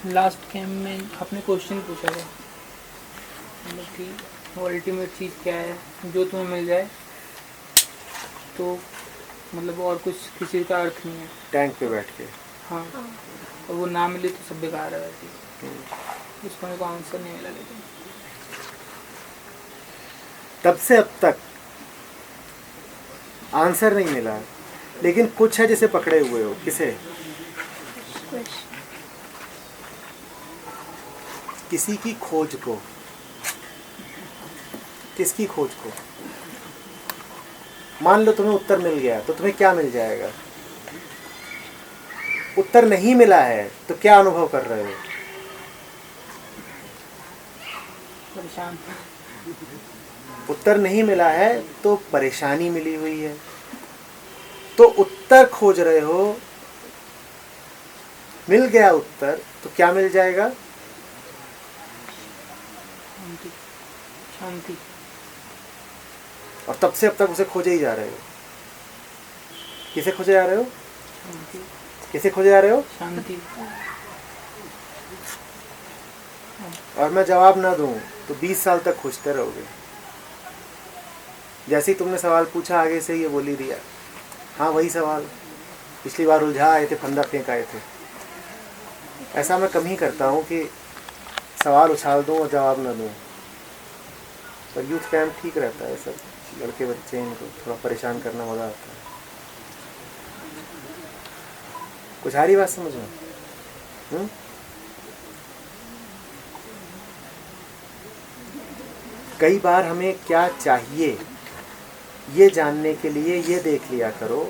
Last game में आपने question पूछा था मतलब कि वो अल्टीमेट चीज़ क्या है जो तुम्हें मिल जाए तो मतलब और कुछ किसी का अर्थ नहीं है। टैंक पे बैठ के। हाँ, और वो ना मिले तो सब बेकार है वैसे। उसको मेरे को आंसर नहीं मिला लेकिन तब से अब तक आंसर नहीं मिला, लेकिन कुछ है जिसे पकड़े हुए हो। किसे? किसी की खोज को। किसकी खोज को? मान लो तुम्हें उत्तर मिल गया तो तुम्हें क्या मिल जाएगा? उत्तर नहीं मिला है तो क्या अनुभव कर रहे हो? परेशान। उत्तर नहीं मिला है तो परेशानी मिली हुई है। तो उत्तर खोज रहे हो, मिल गया उत्तर तो क्या मिल जाएगा? शांति। शांति। और तब से अब तक उसे खोजे ही जा रहे हो। किसे खोजे जा रहे हो? शांति। किसे खोजे जा रहे हो? शांति। और मैं जवाब ना दूं तो 20 साल तक खोजते रहोगे। जैसे ही तुमने सवाल पूछा आगे से ये बोल ही दिया, हाँ वही सवाल, पिछली बार उलझा आए थे, फंदा फेंक आए थे। ऐसा मैं कम ही करता हूँ कि सवाल उछाल दूं और जवाब ना दूं। पर यूथ कैंप ठीक रहता है, सब लड़के बच्चे इनको थोड़ा परेशान करना मज़ा आता है। कुछ आ रही बात समझ में? कई बार हमें क्या चाहिए ये जानने के लिए ये देख लिया करो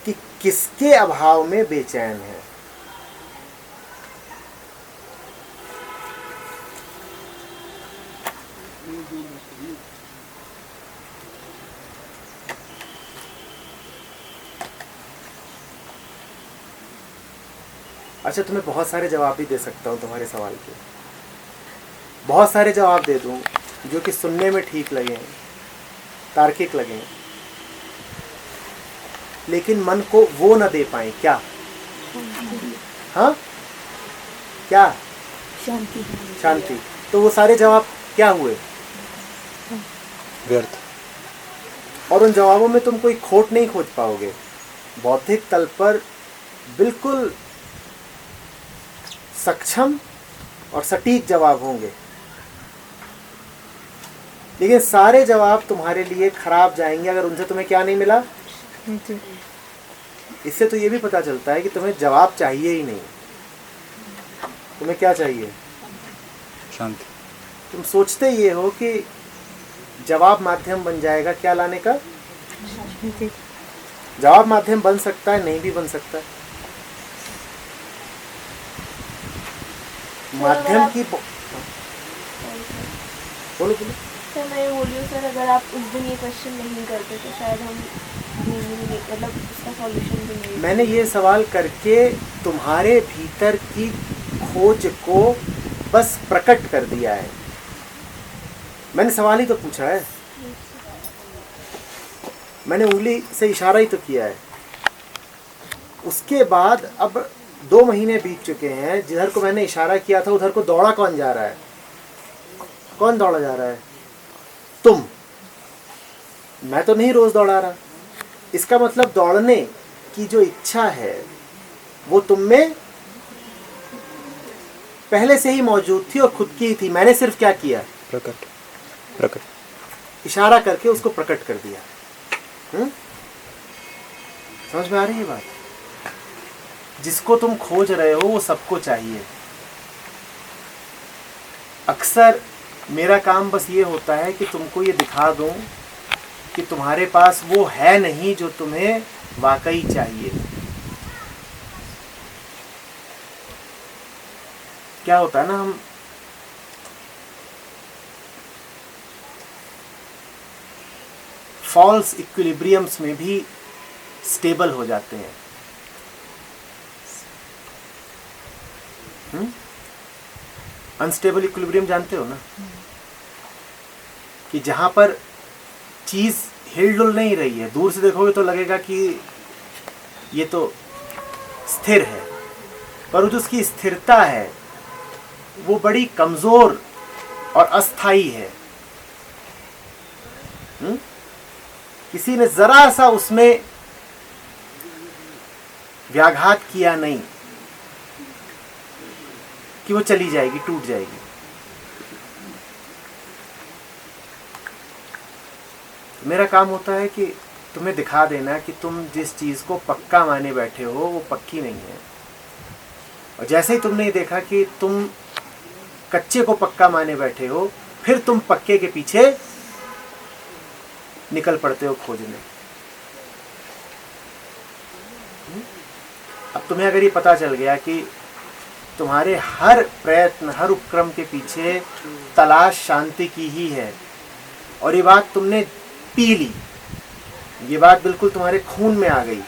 कि किसके अभाव में बेचैन है। अच्छा, तुम्हें बहुत सारे जवाब भी दे सकता हूँ तुम्हारे सवाल के, बहुत सारे जवाब दे दूँ जो कि सुनने में ठीक लगें, तार्किक लगें, लेकिन मन को वो न दे पाए। क्या? हाँ, क्या? शांति। शांति। तो वो सारे जवाब क्या हुए? व्यर्थ। और उन जवाबों में तुम कोई खोट नहीं खोज पाओगे। बौद्धिक तल पर बिल्कुल सक्षम और सटीक जवाब होंगे, लेकिन सारे जवाब तुम्हारे लिए खराब जाएंगे अगर उनसे तुम्हें क्या नहीं मिला। इससे तो ये भी पता चलता है कि तुम्हें जवाब चाहिए ही नहीं। तुम्हें क्या चाहिए? शांति। तुम सोचते ये हो कि जवाब माध्यम बन जाएगा क्या लाने का? जवाब माध्यम बन सकता है, नहीं भी बन सकता है। माध्यम की बोलो बोलो। सर मैं ये बोली हूँ सर, अगर आप उस दिन ये क्वेश्चन नहीं करते तो शायद हम मतलब उसका सॉल्यूशन भी नहीं। मैंने ये सवाल करके तुम्हारे भीतर की खोज को बस प्रकट कर दिया है। मैंने सवाल ही तो पूछा है, मैंने उंगली से इशारा ही तो किया है। उसके बाद अब 2 महीने बीत चुके हैं, जिधर को मैंने इशारा किया था उधर को दौड़ा कौन जा रहा है? कौन दौड़ा जा रहा है? तुम। मैं तो नहीं रोज दौड़ा रहा। इसका मतलब दौड़ने की जो इच्छा है वो तुम में पहले से ही मौजूद थी और खुद की ही थी। मैंने सिर्फ क्या किया? प्रकट। प्रकट। इशारा करके उसको प्रकट कर दिया। समझ में आ रही है बात? जिसको तुम खोज रहे हो वो सबको चाहिए। अक्सर मेरा काम बस ये होता है कि तुमको ये दिखा दूं कि तुम्हारे पास वो है नहीं जो तुम्हें वाकई चाहिए। क्या होता है ना, हम फॉल्स इक्विलिब्रियम्स में भी स्टेबल हो जाते हैं। अनस्टेबल इक्विलिब्रियम जानते हो ना, कि जहां पर चीज हिलडुल नहीं रही है, दूर से देखोगे तो लगेगा कि ये तो स्थिर है, पर जो उसकी स्थिरता है वो बड़ी कमजोर और अस्थाई है। किसी ने जरा सा उसमें व्याघात किया नहीं कि वो चली जाएगी, टूट जाएगी। मेरा काम होता है कि तुम्हें दिखा देना कि तुम जिस चीज को पक्का माने बैठे हो वो पक्की नहीं है। और जैसे ही तुमने ये देखा कि तुम कच्चे को पक्का माने बैठे हो, फिर तुम पक्के के पीछे निकल पड़ते हो खोजने। अब तुम्हें अगर ये पता चल गया कि तुम्हारे हर प्रयत्न, हर उपक्रम के पीछे तलाश शांति की ही है, और ये बात तुमने पी ली, ये बात बिल्कुल तुम्हारे खून में आ गई,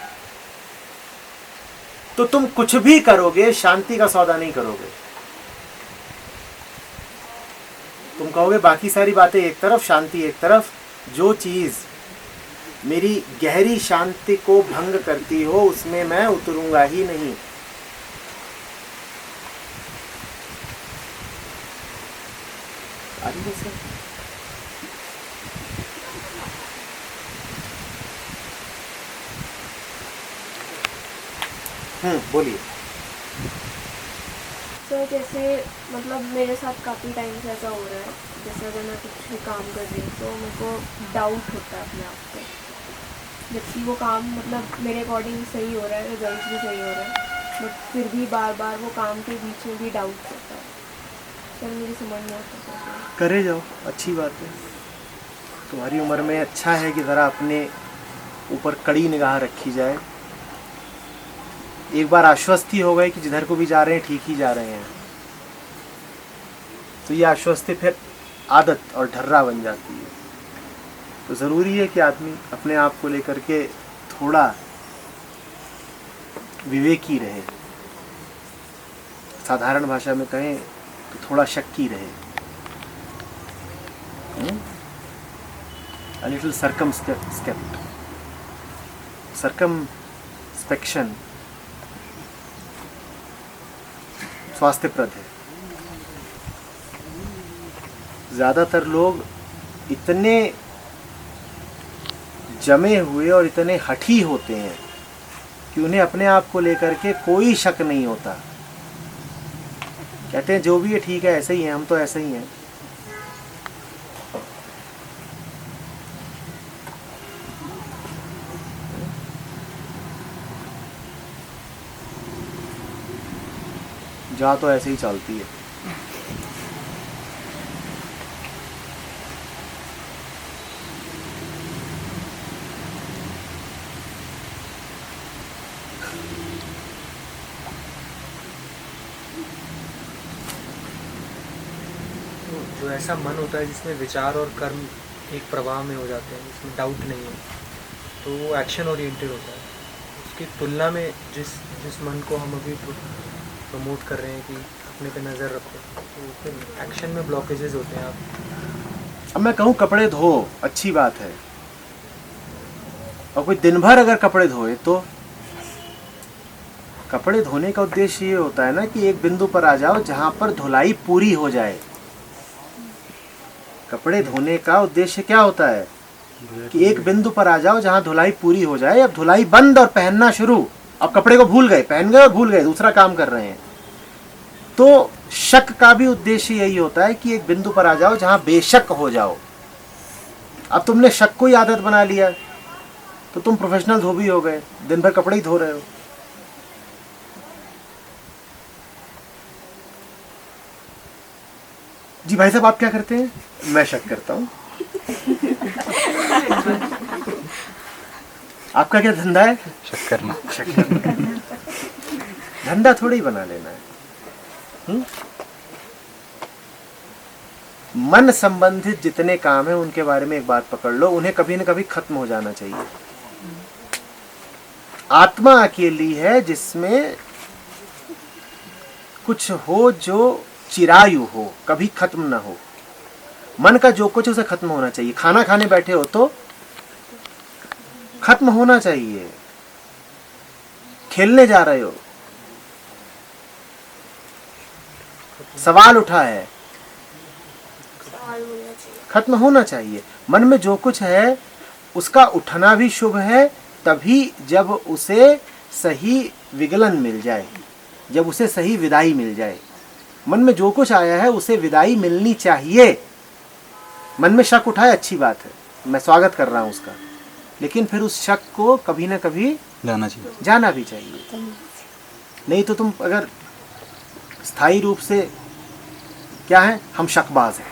तो तुम कुछ भी करोगे शांति का सौदा नहीं करोगे। तुम कहोगे बाकी सारी बातें एक तरफ, शांति एक तरफ। जो चीज मेरी गहरी शांति को भंग करती हो उसमें मैं उतरूंगा ही नहीं। बोलिए। सर जैसे मतलब मेरे साथ काफ़ी टाइम से ऐसा हो रहा है, जैसे अगर मैं कुछ भी काम कर रही हूँ तो मेरे को डाउट होता है अपने आप पे, जबकि वो काम मतलब मेरे अकॉर्डिंग सही हो रहा है, रिजल्ट भी सही हो रहा है, बट फिर भी बार बार वो काम के बीच में भी डाउट होता है। सर मेरी समझ नहीं आता। करे जाओ, अच्छी बात है। तुम्हारी उम्र में अच्छा है कि ज़रा अपने ऊपर कड़ी निगाह रखी जाए। एक बार आश्वस्ति हो गई कि जिधर को भी जा रहे हैं ठीक ही जा रहे हैं, तो ये आश्वस्ति फिर आदत और ढर्रा बन जाती है। तो ज़रूरी है कि आदमी अपने आप को लेकर के थोड़ा विवेकी रहे, साधारण भाषा में कहें तो थोड़ा शक्की रहे, a little circumspect, circumspection स्वास्थ्यप्रद है। ज़्यादातर लोग इतने जमे हुए और इतने हठी होते हैं कि उन्हें अपने आप को लेकर के कोई शक नहीं होता। कहते हैं जो भी है ठीक है, ऐसे ही है, हम तो ऐसे ही हैं। जा तो ऐसे ही चलती है। जो ऐसा मन होता है जिसमें विचार और कर्म एक प्रवाह में हो जाते हैं, जिसमें डाउट नहीं है, तो वो एक्शन ओरिएंटेड होता है। उसकी तुलना में जिस मन को हम अभी प्रमोट कर रहे हैं कि अपने पे नज़र रखो, तो फिर एक्शन में ब्लॉकेजेस होते हैं। आप अब मैं कहूँ कपड़े धो, अच्छी बात है, और कोई दिन भर अगर कपड़े धोए तो कपड़े धोने का उद्देश्य ये होता है ना कि एक बिंदु पर आ जाओ जहां पर धुलाई पूरी हो जाए। कपड़े धोने का उद्देश्य क्या होता है कि एक बिंदु पर आ जाओ जहां धुलाई पूरी हो जाए। अब धुलाई बंद और पहनना शुरू। अब कपड़े को भूल गए, पहन गए और भूल गए, दूसरा काम कर रहे हैं। तो शक का भी उद्देश्य यही होता है कि एक बिंदु पर आ जाओ जहां बेशक हो जाओ। अब तुमने शक को ही आदत बना लिया तो तुम प्रोफेशनल धोबी हो गए, दिन भर कपड़े ही धो रहे हो। जी भाई साहब, आप क्या करते हैं? मैं शक करता हूं। आपका क्या धंधा है? शक करना। धंधा थोड़ी बना लेना है। मन संबंधित जितने काम हैं उनके बारे में एक बात पकड़ लो, उन्हें कभी न कभी खत्म हो जाना चाहिए। आत्मा अकेली है जिसमें कुछ हो जो चिरायु हो, कभी खत्म ना हो। मन का जो कुछ उसे खत्म होना चाहिए। खाना खाने बैठे हो तो खत्म होना चाहिए। खेलने जा रहे हो सवाल उठा है, सवाल होना चाहिए। खत्म होना चाहिए। मन में जो कुछ है उसका उठना भी शुभ है, तभी जब उसे सही विगलन मिल जाए, जब उसे सही विदाई मिल जाए। मन में जो कुछ आया है उसे विदाई मिलनी चाहिए। मन में शक उठा है, अच्छी बात है, मैं स्वागत कर रहा हूं उसका, लेकिन फिर उस शक को कभी ना कभी जाना चाहिए। जाना भी चाहिए। नहीं तो तुम अगर स्थायी रूप से क्या है, हम शकबाज हैं,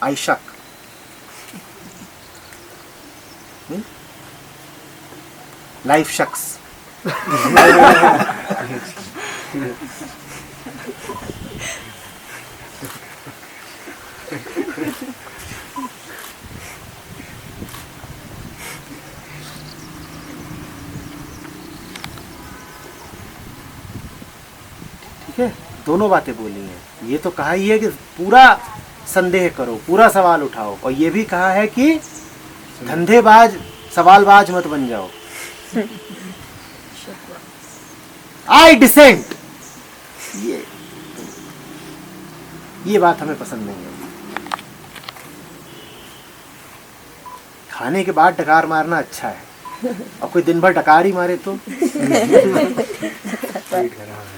आई शक, लाइफ शक्स। ठीक है, दोनों बातें बोली हैं। ये तो कहा ही है कि पूरा संदेह करो, पूरा सवाल उठाओ, और ये भी कहा है कि धंधेबाज सवालबाज मत बन जाओ। आई डिसेंट, ये बात हमें पसंद नहीं है। खाने के बाद डकार मारना अच्छा है, और कोई दिन भर डकार ही मारे तो पेट खराब है।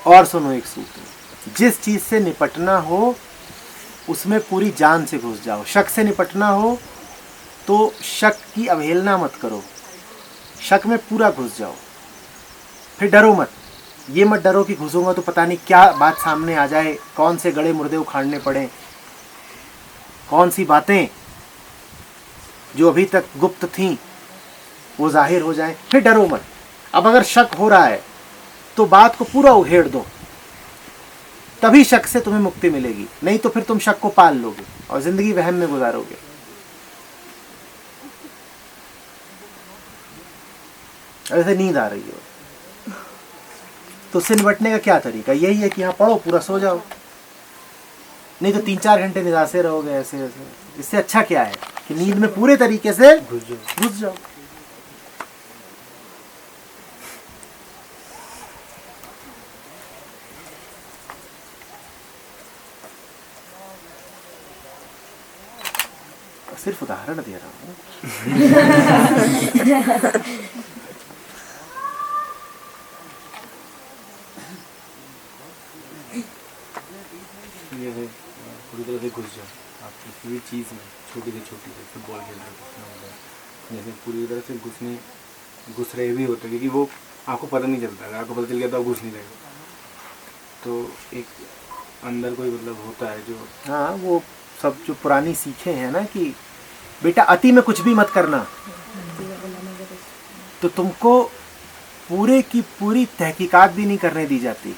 और सुनो एक सूत्र, जिस चीज से निपटना हो उसमें पूरी जान से घुस जाओ। शक से निपटना हो तो शक की अवहेलना मत करो, शक में पूरा घुस जाओ। फिर डरो मत, ये मत डरो कि घुसूंगा तो पता नहीं क्या बात सामने आ जाए, कौन से गड़े मुर्दे उखाड़ने पड़े, कौन सी बातें जो अभी तक गुप्त थीं वो जाहिर हो जाए। फिर डरो मत। अब अगर शक हो रहा है तो बात को पूरा उघेड़ दो, तभी शक से तुम्हें मुक्ति मिलेगी। नहीं तो फिर तुम शक को पाल लोगे और जिंदगी वहम में गुजारोगे। ऐसे नींद आ रही हो तो उससे निपटने का क्या तरीका? यही है कि यहाँ पढ़ो, पूरा सो जाओ। नहीं तो 3-4 घंटे निराशे रहोगे ऐसे ऐसे। इससे अच्छा क्या है कि नींद में पूरे तरीके से घुस जाओ। सिर्फ उदाहरण दे रहा हूँ। पूरी तरह से घुस जाओ आप किसी भी चीज़ में, छोटी से छोटी, से फुटबॉल खेल रहे हो जैसे पूरी तरह से घुस रहे भी होते हैं, क्योंकि वो आपको पता नहीं चलता। अगर आपको पता चल गया तो आप घुस नहीं रहेगा। तो एक अंदर कोई मतलब होता है जो, हाँ, वो सब जो पुरानी सीखे हैं ना कि बेटा अति में कुछ भी मत करना, तो तुमको पूरे की पूरी तहकीकात भी नहीं करने दी जाती।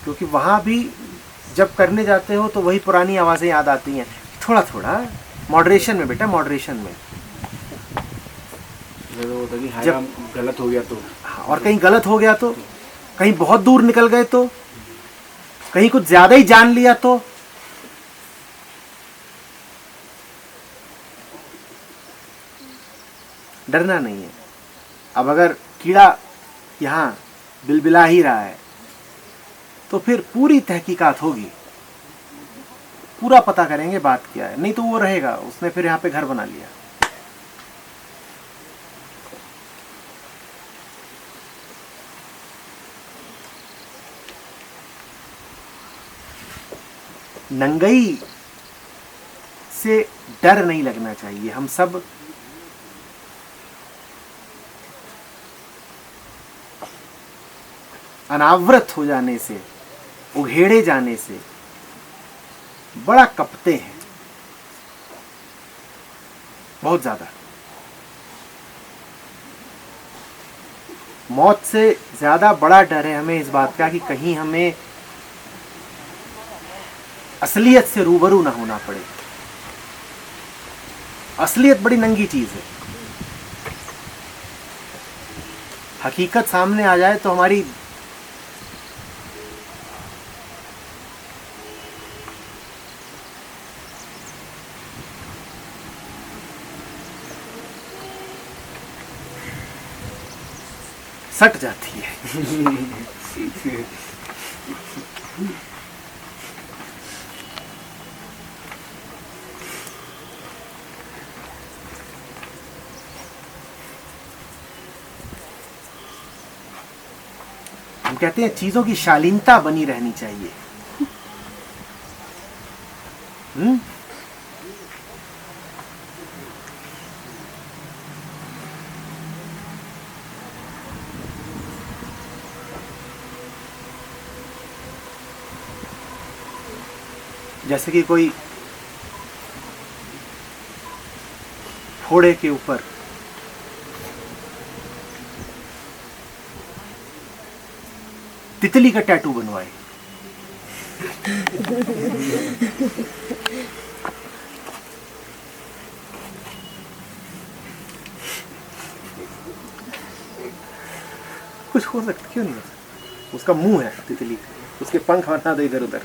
क्योंकि वहाँ भी जब करने जाते हो तो वही पुरानी आवाज़ें याद आती हैं। थोड़ा थोड़ा मॉडरेशन में बेटा, मॉडरेशन में। होता है कि हाँ जब गलत हो गया तो, और कहीं गलत हो गया तो, कहीं बहुत दूर निकल गए तो, कहीं कुछ ज्यादा ही जान लिया तो, डरना नहीं है। अब अगर कीड़ा यहाँ बिलबिला ही रहा है तो फिर पूरी तहकीकात होगी, पूरा पता करेंगे बात क्या है। नहीं तो वो रहेगा, उसने फिर यहाँ पे घर बना लिया। नंगई से डर नहीं लगना चाहिए। हम सब अनावृत हो जाने से, उघेड़े जाने से बड़ा कपते हैं, बहुत ज्यादा। मौत से ज्यादा बड़ा डर है हमें इस बात का कि कहीं हमें असलियत से रूबरू ना होना पड़े। असलियत बड़ी नंगी चीज है। हकीकत सामने आ जाए तो हमारी सट जाती है। हम कहते हैं चीजों की शालीनता बनी रहनी चाहिए। जैसे कि कोई फोड़े के ऊपर तितली का टैटू बनवाए, कुछ हो सकता, क्यों नहीं हो सकता? उसका मुंह है तितली का, उसके पंख बना दो इधर उधर।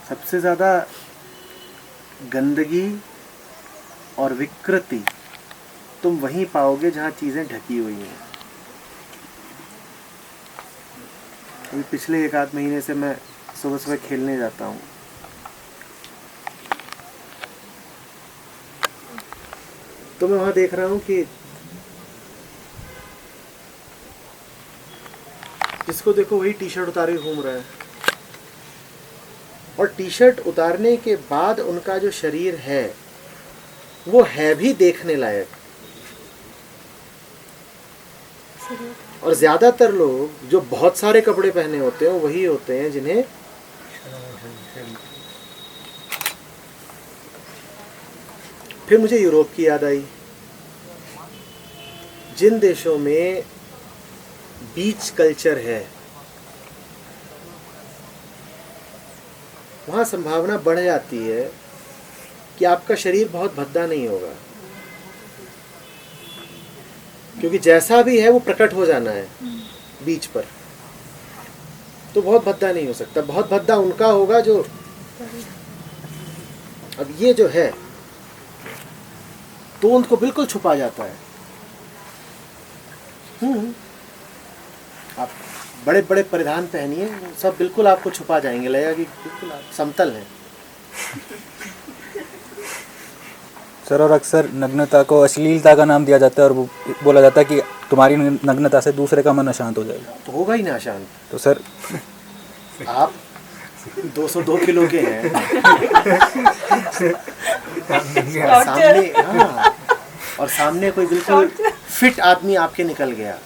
सबसे ज्यादा गंदगी और विकृति तुम वहीं पाओगे जहां चीजें ढकी हुई हैं। अभी पिछले 1 आध महीने से मैं सुबह सुबह खेलने जाता हूँ, तो मैं वहां देख रहा हूँ कि जिसको देखो वही टी शर्ट उतारे घूम रहा है, और टी शर्ट उतारने के बाद उनका जो शरीर है वो है भी देखने लायक। और ज्यादातर लोग जो बहुत सारे कपड़े पहने होते हैं वही होते हैं जिन्हें फिर मुझे यूरोप की याद आई। जिन देशों में बीच कल्चर है वहां संभावना बढ़ जाती है कि आपका शरीर बहुत भद्दा नहीं होगा, क्योंकि जैसा भी है वो प्रकट हो जाना है बीच पर, तो बहुत भद्दा नहीं हो सकता। बहुत भद्दा उनका होगा जो, अब ये जो है तो उनको बिल्कुल छुपा जाता है। आप बड़े बड़े परिधान पहनिए, सब बिल्कुल आपको छुपा जाएंगे, लगेगा कि बिल्कुल आप समतल हैं। सर, और अक्सर नग्नता को अश्लीलता का नाम दिया जाता है और वो बोला जाता है कि तुम्हारी नग्नता से दूसरे का मन अशांत हो जाएगा। तो होगा ही ना अशांत। तो सर आप 202 किलो के हैं और सामने, हाँ, और सामने कोई बिल्कुल फिट आदमी आपके निकल गया,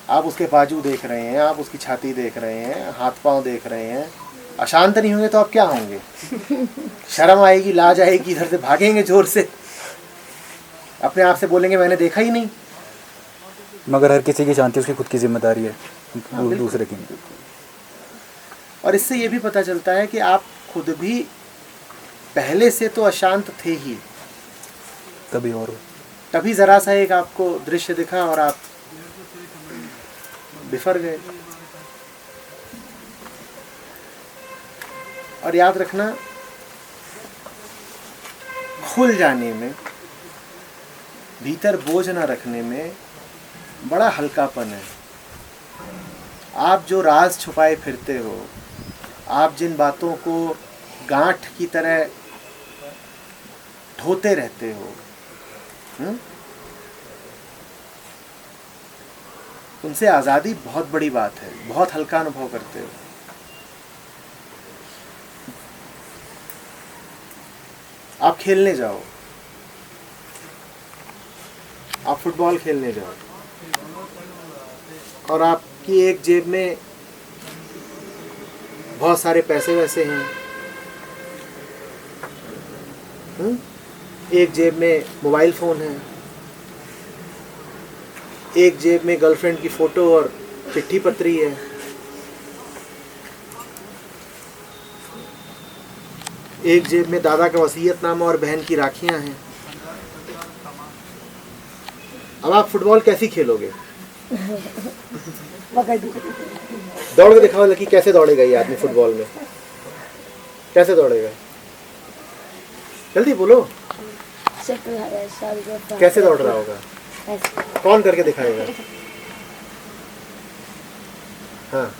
आप उसके बाजू देख रहे हैं, आप उसकी छाती देख रहे हैं, हाथ पांव देख रहे हैं, अशांत नहीं होंगे तो आप क्या होंगे? शर्म आएगी, लाज आएगी, इधर से भागेंगे जोर से, अपने आप से बोलेंगे मैंने देखा ही नहीं। मगर हर किसी की शांति उसकी खुद की जिम्मेदारी है, दूसरे की नहीं। और इससे ये भी पता चलता है कि आप खुद भी पहले से तो अशांत थे ही, तभी जरा सा एक आपको दृश्य दिखा और आप बिफर गए। और याद रखना, खुल जाने में, भीतर बोझ ना रखने में बड़ा हल्कापन है। आप जो राज छुपाए फिरते हो, आप जिन बातों को गांठ की तरह ढोते रहते हो, उनसे आज़ादी बहुत बड़ी बात है, बहुत हल्का अनुभव करते हो। आप खेलने जाओ, आप फुटबॉल खेलने जाओ और आपकी एक जेब में बहुत सारे पैसे वैसे हैं, एक जेब में मोबाइल फ़ोन है, एक जेब में गर्लफ्रेंड की फ़ोटो और चिट्ठी पत्री है, एक जेब में दादा का वसीयतनामा और बहन की राखियां हैं। अब आप फुटबॉल कैसी खेलोगे? दौड़ के दिखाओ लकी, कैसे दौड़ेगा ये आदमी फुटबॉल में? कैसे दौड़ेगा? जल्दी बोलो, कैसे दौड़ रहा होगा? कौन करके दिखाएगा? हाँ,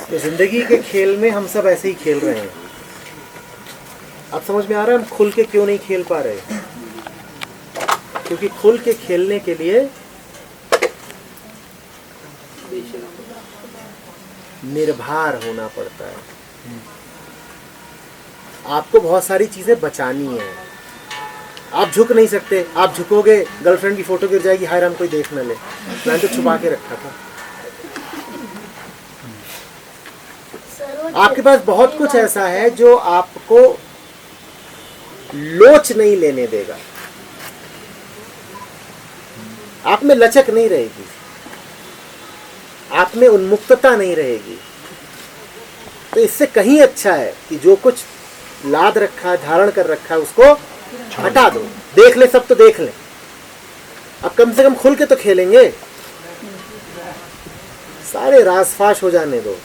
तो जिंदगी के खेल में हम सब ऐसे ही खेल रहे हैं। अब समझ में आ रहा है हम खुल के क्यों नहीं खेल पा रहे? क्योंकि खुल के खेलने के लिए निर्भर होना पड़ता है। आपको बहुत सारी चीजें बचानी है। आप झुक नहीं सकते। आप झुकोगे गर्लफ्रेंड की फोटो गिर जाएगी, हाय राम कोई देख न ले, मैंने तो छुपा के रखा था। आपके पास बहुत कुछ ऐसा है जो आपको लोच नहीं लेने देगा। आप में लचक नहीं रहेगी, आप में उन्मुक्तता नहीं रहेगी। तो इससे कहीं अच्छा है कि जो कुछ लाद रखा है, धारण कर रखा है, उसको हटा दो। देख ले सब तो देख ले, अब कम से कम खुल के तो खेलेंगे। सारे राज फाश हो जाने दो।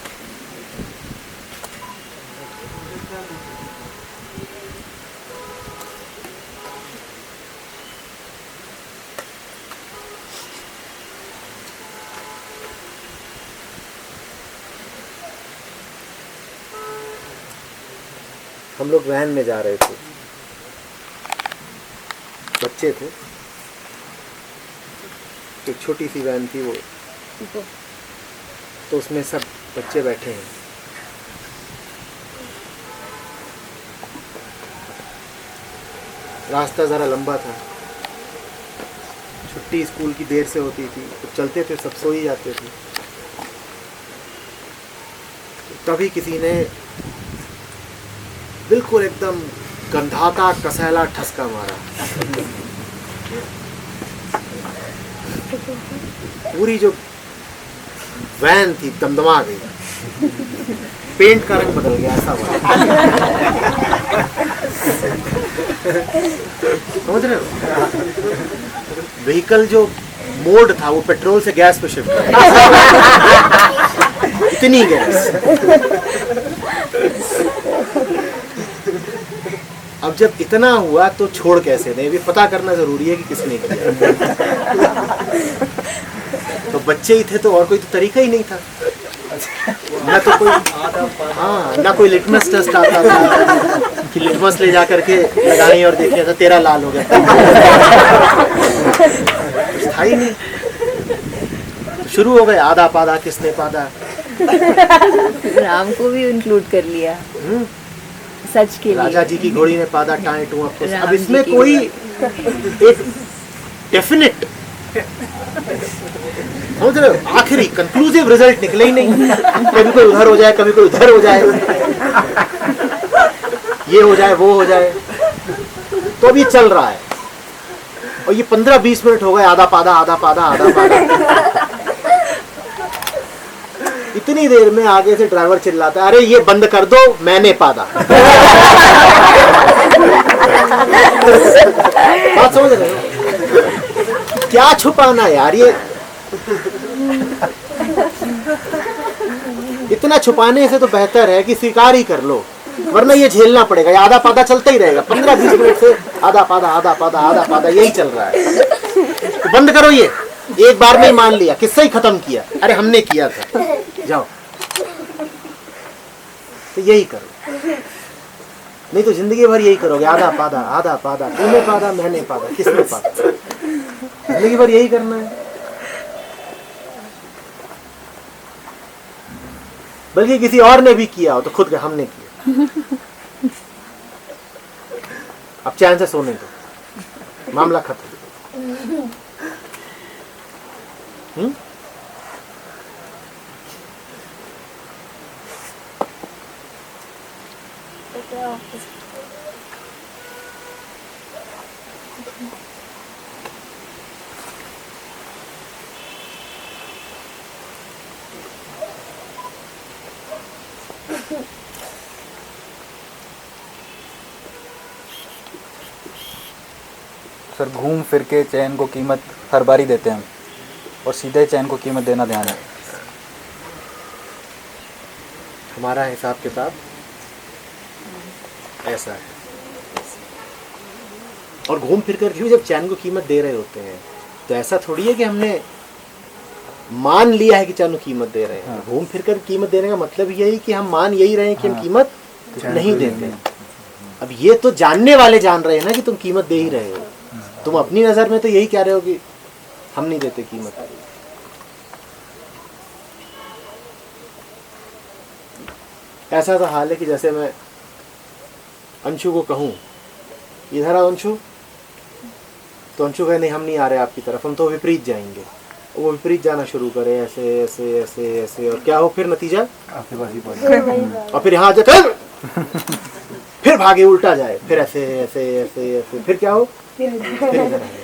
हम लोग वैन में जा रहे थे, बच्चे थे, एक छोटी सी वैन थी वो, तो उसमें सब बच्चे बैठे हैं। रास्ता ज़रा लंबा था, छुट्टी स्कूल की देर से होती थी, तो चलते थे सब सो ही जाते थे। तभी किसी ने बिल्कुल एकदम गंधाता कसैला ठसका मारा। पूरी जो वैन थी दमदमा गई, पेंट का रंग बदल गया, ऐसा हुआ। समझ रहे हो? व्हीकल जो मोड था वो पेट्रोल से गैस पे शिफ्ट कर गया। इतनी गैस। अब जब इतना हुआ तो छोड़ कैसे दें? ये भी पता करना जरूरी है कि किसने किया। तो बच्चे ही थे तो और कोई तो तरीका ही नहीं था। ना तो कोई, हाँ, ना कोई लिटमस टेस्ट आता था कि लिटमस ले जा करके लगाएं और देखें तो तेरा लाल हो गया। कुछ था ही नहीं। तो शुरू हो गए आधा पाधा किसने पाधा। राम को भी इंक्लूड कर लिया सच के लिए। राजा जी की घोड़ी ने पादा टाए टू। अब इसमें कोई एक डेफिनेट, समझ रहे हो, आखिरी कंक्लूसिव रिजल्ट निकले ही नहीं। कभी कोई उधर हो जाए, कभी कोई उधर हो जाए, ये हो जाए वो हो जाए। तो अब ये चल रहा है और ये 15-20 मिनट हो गए, आधा पादा आधा पादा आधा पादा। इतनी देर में आगे से ड्राइवर चिल्लाता है, अरे ये बंद कर दो, मैंने पादा। बात समझ रहे हो? क्या छुपाना यार, ये इतना छुपाने से तो बेहतर है कि स्वीकार ही कर लो, वरना ये झेलना पड़ेगा। ये आधा पादा चलता ही रहेगा। 15-20 मिनट से आधा पादा आधा पादा आधा पादा यही चल रहा है। तो बंद करो ये। एक बार में ही मान लिया, किस्सा ही खत्म किया, अरे हमने किया था, जाओ। तो यही करो, नहीं तो जिंदगी भर यही करोगे, आधा पादा, तूने पादा मैंने पादा, किसने पादा। जिंदगी भर यही करना है। बल्कि किसी और ने भी किया हो तो खुद हमने किया। अब चैन से सोने दो, मामला खत्म। सर घूम फिर के चैन को कीमत हर बारी देते हैं और सीधे चैन को कीमत देना ध्यान है। हमारा हिसाब किताब ऐसा है। और घूम फिर कर भी जब चैन को कीमत दे रहे होते हैं तो ऐसा थोड़ी है कि हमने मान लिया है कि चैन को कीमत दे रहे हैं। घूम फिर कर कीमत देने का मतलब यही कि हम मान यही रहे हैं कि हम कीमत नहीं देते। अब ये तो जानने वाले जान रहे हैं ना कि तुम कीमत दे ही रहे हो। तुम अपनी नज़र में तो यही कह रहे हो कि हम नहीं देते कीमत। ऐसा तो हाल है कि जैसे मैं अंशु को कहूँ इधर आओ अंशु, तो अंशु कहे नहीं हम नहीं आ रहे आपकी तरफ, हम तो विपरीत जाएंगे। वो विपरीत जाना शुरू करे ऐसे ऐसे ऐसे ऐसे, और क्या हो फिर नतीजा आपके पास ही पहुंच और फिर यहाँ जाकर फिर भागे उल्टा जाए, फिर ऐसे ऐसे ऐसे ऐसे, फिर क्या हो फिर इधर आए।